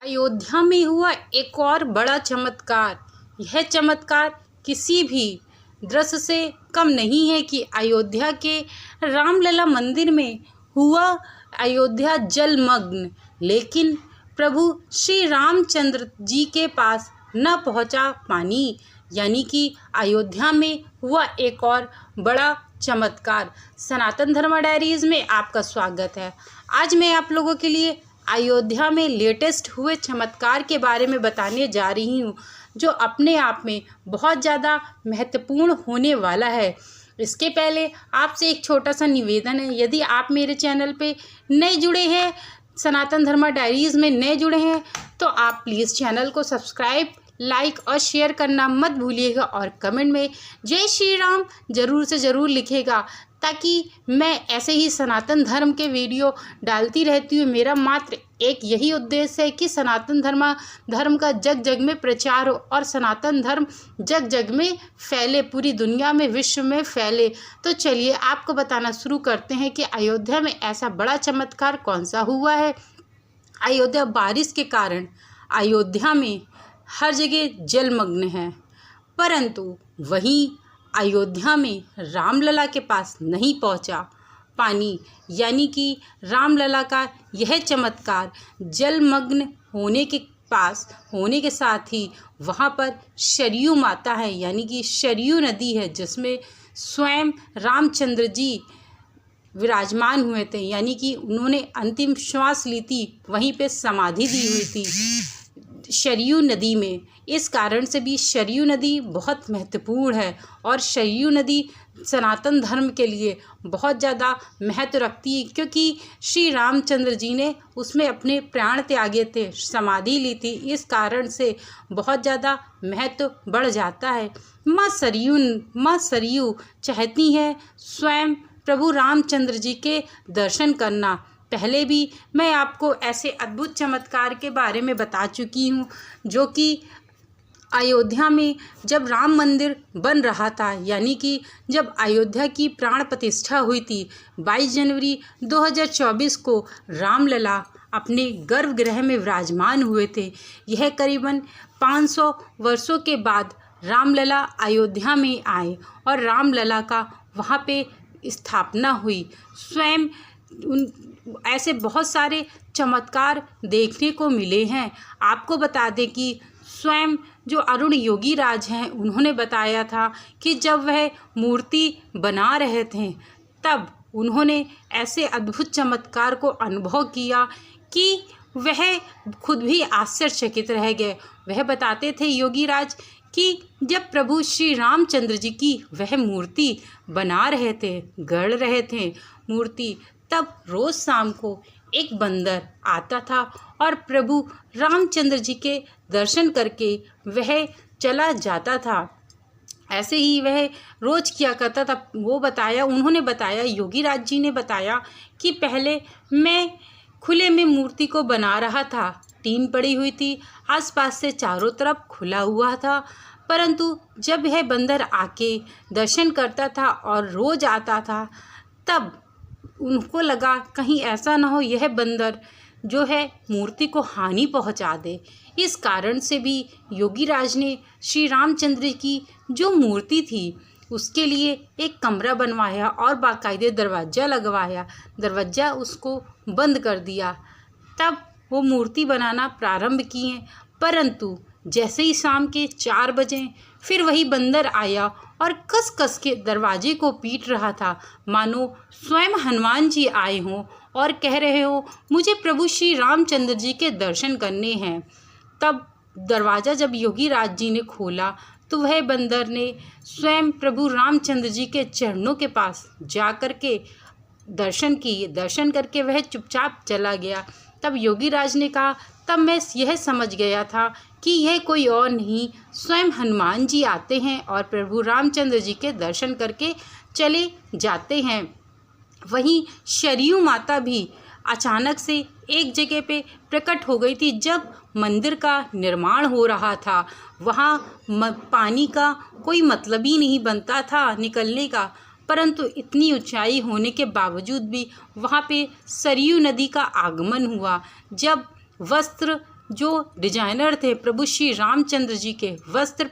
अयोध्या में हुआ एक और बड़ा चमत्कार। यह चमत्कार किसी भी दृश्य से कम नहीं है कि अयोध्या के रामलला मंदिर में हुआ अयोध्या जलमग्न, लेकिन प्रभु श्री रामचंद्र जी के पास न पहुंचा पानी। यानी कि अयोध्या में हुआ एक और बड़ा चमत्कार। सनातन धर्म डायरीज में आपका स्वागत है। आज मैं आप लोगों के लिए अयोध्या में लेटेस्ट हुए चमत्कार के बारे में बताने जा रही हूँ, जो अपने आप में बहुत ज़्यादा महत्वपूर्ण होने वाला है। इसके पहले आपसे एक छोटा सा निवेदन है, यदि आप मेरे चैनल पे नए जुड़े हैं, सनातन धर्म डायरीज़ में नए जुड़े हैं, तो आप प्लीज़ चैनल को सब्सक्राइब, लाइक और शेयर करना मत भूलिएगा और कमेंट में जय श्री राम ज़रूर से ज़रूर लिखेगा, ताकि मैं ऐसे ही सनातन धर्म के वीडियो डालती रहती हूँ। मेरा मात्र एक यही उद्देश्य है कि सनातन धर्म का जग जग में प्रचार हो और सनातन धर्म जग जग में फैले, पूरी दुनिया में, विश्व में फैले। तो चलिए आपको बताना शुरू करते हैं कि अयोध्या में ऐसा बड़ा चमत्कार कौन सा हुआ है। अयोध्या बारिश के कारण अयोध्या में हर जगह जलमग्न है, परंतु वहीं अयोध्या में रामलला के पास नहीं पहुंचा पानी। यानी कि रामलला का यह चमत्कार जलमग्न होने के पास होने के साथ ही वहाँ पर सरयू माता है, यानी कि सरयू नदी है, जिसमें स्वयं रामचंद्र जी विराजमान हुए थे। यानी कि उन्होंने अंतिम श्वास ली थी, वहीं पे समाधि दी हुई थी सरयू नदी में। इस कारण से भी सरयू नदी बहुत महत्वपूर्ण है और सरयू नदी सनातन धर्म के लिए बहुत ज़्यादा महत्व रखती है, क्योंकि श्री रामचंद्र जी ने उसमें अपने प्राण त्यागे थे, समाधि ली थी। इस कारण से बहुत ज़्यादा महत्व बढ़ जाता है। माँ सरयू चाहती है स्वयं प्रभु रामचंद्र जी के दर्शन करना। पहले भी मैं आपको ऐसे अद्भुत चमत्कार के बारे में बता चुकी हूँ, जो कि अयोध्या में जब राम मंदिर बन रहा था, यानी कि जब अयोध्या की प्राण प्रतिष्ठा हुई थी 22 जनवरी 2024 को रामलला अपने गर्भगृह में विराजमान हुए थे। यह करीबन 500 वर्षों के बाद रामलला अयोध्या में आए और रामलला का वहाँ पे स्थापना हुई। स्वयं ऐसे बहुत सारे चमत्कार देखने को मिले हैं। आपको बता दें कि स्वयं जो अरुण योगीराज हैं, उन्होंने बताया था कि जब वह मूर्ति बना रहे थे, तब उन्होंने ऐसे अद्भुत चमत्कार को अनुभव किया कि वह खुद भी आश्चर्यचकित रह गए। वह बताते थे योगीराज कि जब प्रभु श्री रामचंद्र जी की वह मूर्ति बना रहे थे, गढ़ रहे थे मूर्ति, तब रोज़ शाम को एक बंदर आता था और प्रभु रामचंद्र जी के दर्शन करके वह चला जाता था। ऐसे ही वह रोज़ किया करता था। उन्होंने बताया, योगीराज जी ने बताया कि पहले मैं खुले में मूर्ति को बना रहा था, टीन पड़ी हुई थी, आसपास से चारों तरफ खुला हुआ था, परंतु जब यह बंदर आके दर्शन करता था और रोज़ आता था, तब उनको लगा कहीं ऐसा ना हो यह बंदर जो है मूर्ति को हानि पहुंचा दे। इस कारण से भी योगीराज ने श्री रामचंद्र की जो मूर्ति थी उसके लिए एक कमरा बनवाया और बाकायदे दरवाज़ा लगवाया, दरवाज़ा उसको बंद कर दिया। तब वो मूर्ति बनाना प्रारंभ किए, परंतु जैसे ही शाम के 4 बजे फिर वही बंदर आया और कस कस के दरवाजे को पीट रहा था, मानो स्वयं हनुमान जी आए हों और कह रहे हो मुझे प्रभु श्री रामचंद्र जी के दर्शन करने हैं। तब दरवाज़ा जब योगीराज जी ने खोला तो वह बंदर ने स्वयं प्रभु रामचंद्र जी के चरणों के पास जा कर के दर्शन किए। दर्शन करके वह चुपचाप चला गया। तब योगीराज ने कहा, तब मैं यह समझ गया था कि यह कोई और नहीं, स्वयं हनुमान जी आते हैं और प्रभु रामचंद्र जी के दर्शन करके चले जाते हैं। वहीं सरयू माता भी अचानक से एक जगह पे प्रकट हो गई थी। जब मंदिर का निर्माण हो रहा था, वहाँ पानी का कोई मतलब ही नहीं बनता था निकलने का, परंतु इतनी ऊंचाई होने के बावजूद भी वहाँ पे सरयू नदी का आगमन हुआ। जब वस्त्र जो डिजाइनर थे प्रभु श्री रामचंद्र जी के वस्त्र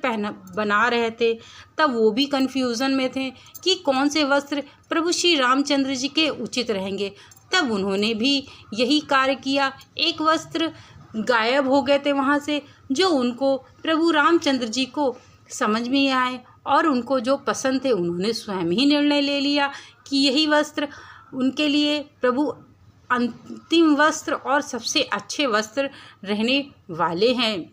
बना रहे थे, तब वो भी कन्फ्यूज़न में थे कि कौन से वस्त्र प्रभु श्री रामचंद्र जी के उचित रहेंगे। तब उन्होंने भी यही कार्य किया। एक वस्त्र गायब हो गए थे वहाँ से, जो उनको प्रभु रामचंद्र जी को समझ में आए और उनको जो पसंद थे उन्होंने स्वयं ही निर्णय ले लिया कि यही वस्त्र उनके लिए प्रभु अंतिम वस्त्र और सबसे अच्छे वस्त्र रहने वाले हैं।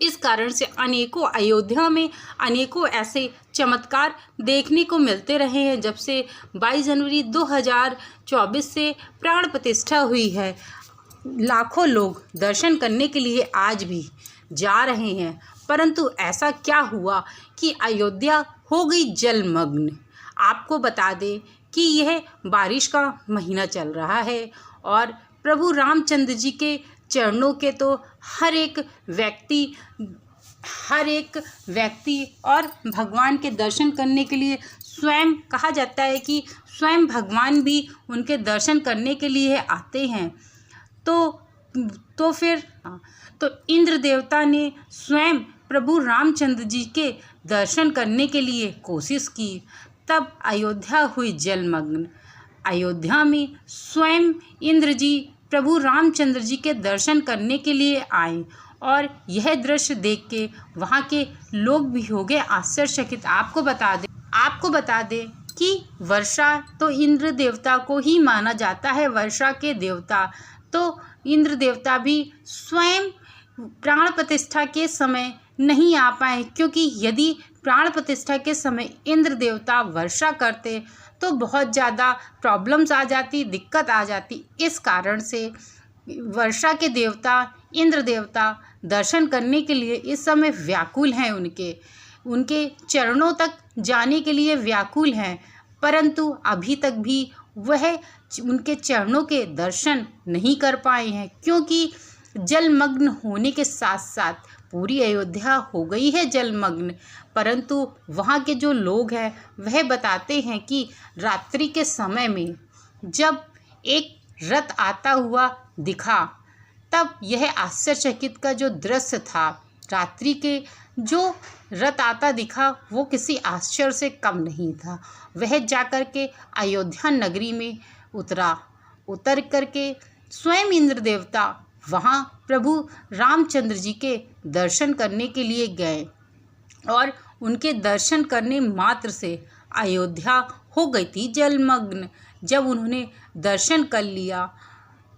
इस कारण से अनेकों अयोध्या में अनेकों ऐसे चमत्कार देखने को मिलते रहे हैं। जब से 22 जनवरी 2024 से प्राण प्रतिष्ठा हुई है, लाखों लोग दर्शन करने के लिए आज भी जा रहे हैं। परंतु ऐसा क्या हुआ कि अयोध्या हो गई जलमग्न। आपको बता दें कि यह बारिश का महीना चल रहा है और प्रभु रामचंद्र जी के चरणों के तो हर एक व्यक्ति और भगवान के दर्शन करने के लिए स्वयं कहा जाता है कि स्वयं भगवान भी उनके दर्शन करने के लिए आते हैं। तो इंद्र देवता ने स्वयं प्रभु रामचंद्र जी के दर्शन करने के लिए कोशिश की। तब अयोध्या हुई जलमग्न। अयोध्या में स्वयं इंद्र जी प्रभु रामचंद्र जी के दर्शन करने के लिए आए और यह दृश्य देख के वहाँ के लोग भी हो गए आश्चर्यचकित। आपको बता दें कि वर्षा तो इंद्र देवता को ही माना जाता है, वर्षा के देवता। तो इंद्र देवता भी स्वयं प्राण प्रतिष्ठा के समय नहीं आ पाए, क्योंकि यदि प्राण प्रतिष्ठा के समय इंद्र देवता वर्षा करते तो बहुत ज़्यादा प्रॉब्लम्स आ जाती, दिक्कत आ जाती। इस कारण से वर्षा के देवता इंद्र देवता दर्शन करने के लिए इस समय व्याकुल हैं, उनके चरणों तक जाने के लिए व्याकुल हैं, परंतु अभी तक भी वह उनके चरणों के दर्शन नहीं कर पाए हैं, क्योंकि जलमग्न होने के साथ साथ पूरी अयोध्या हो गई है जलमग्न। परंतु वहाँ के जो लोग हैं वह बताते हैं कि रात्रि के समय में जब एक रथ आता हुआ दिखा, तब यह आश्चर्यचकित का जो दृश्य था, रात्रि के जो रथ आता दिखा वो किसी आश्चर्य से कम नहीं था। वह जाकर के अयोध्या नगरी में उतर करके स्वयं इंद्र देवता वहाँ प्रभु रामचंद्र जी के दर्शन करने के लिए गए और उनके दर्शन करने मात्र से अयोध्या हो गई थी जलमग्न। जब उन्होंने दर्शन कर लिया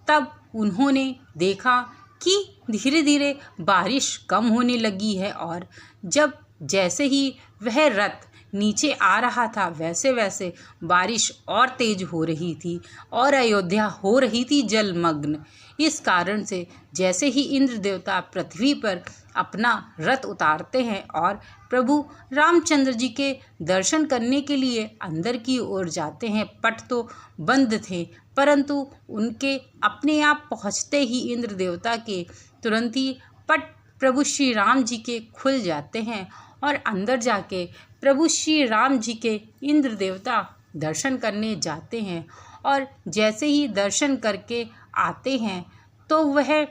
तब उन्होंने देखा कि धीरे धीरे बारिश कम होने लगी है और जैसे ही वह रथ नीचे आ रहा था वैसे वैसे बारिश और तेज हो रही थी और अयोध्या हो रही थी जलमग्न। इस कारण से जैसे ही इंद्र देवता पृथ्वी पर अपना रथ उतारते हैं और प्रभु रामचंद्र जी के दर्शन करने के लिए अंदर की ओर जाते हैं, पट तो बंद थे, परंतु उनके अपने आप पहुँचते ही इंद्र देवता के तुरंत ही पट प्रभु श्री राम जी के खुल जाते हैं और अंदर जाके प्रभु श्री राम जी के इंद्र देवता दर्शन करने जाते हैं। और जैसे ही दर्शन करके आते हैं तो वह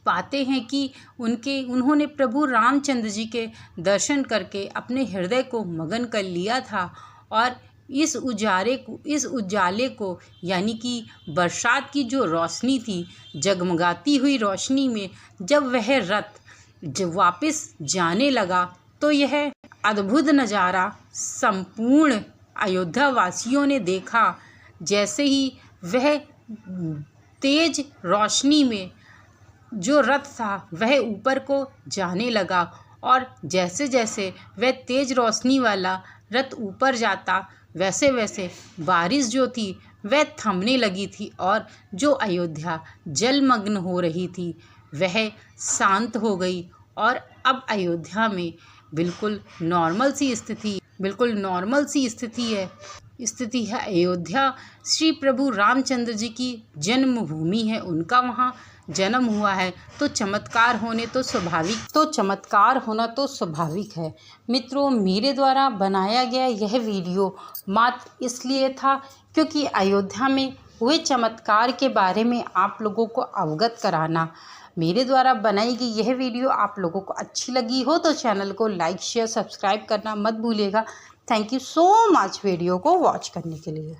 पाते हैं कि उन्होंने प्रभु रामचंद्र जी के दर्शन करके अपने हृदय को मगन कर लिया था और इस उजाले को यानी कि बरसात की जो रोशनी थी, जगमगाती हुई रोशनी में जब वह रथ जब वापस जाने लगा तो यह अद्भुत नज़ारा संपूर्ण अयोध्या वासियों ने देखा। जैसे ही वह तेज रोशनी में जो रथ था वह ऊपर को जाने लगा और जैसे जैसे वह तेज रोशनी वाला रथ ऊपर जाता वैसे वैसे बारिश जो थी वह थमने लगी थी और जो अयोध्या जलमग्न हो रही थी वह शांत हो गई और अब अयोध्या में बिल्कुल नॉर्मल सी स्थिति है। अयोध्या श्री प्रभु रामचंद्र जी की जन्मभूमि है, उनका वहाँ जन्म हुआ है, तो चमत्कार होना तो स्वाभाविक है। मित्रों, मेरे द्वारा बनाया गया यह वीडियो मात्र इसलिए था क्योंकि अयोध्या में हुए चमत्कार के बारे में आप लोगों को अवगत कराना मेरे द्वारा बनाई गई यह वीडियो आप लोगों को अच्छी लगी हो तो चैनल को लाइक शेयर सब्सक्राइब करना मत भूलिएगा। Thank you so much video को वॉच करने के लिए।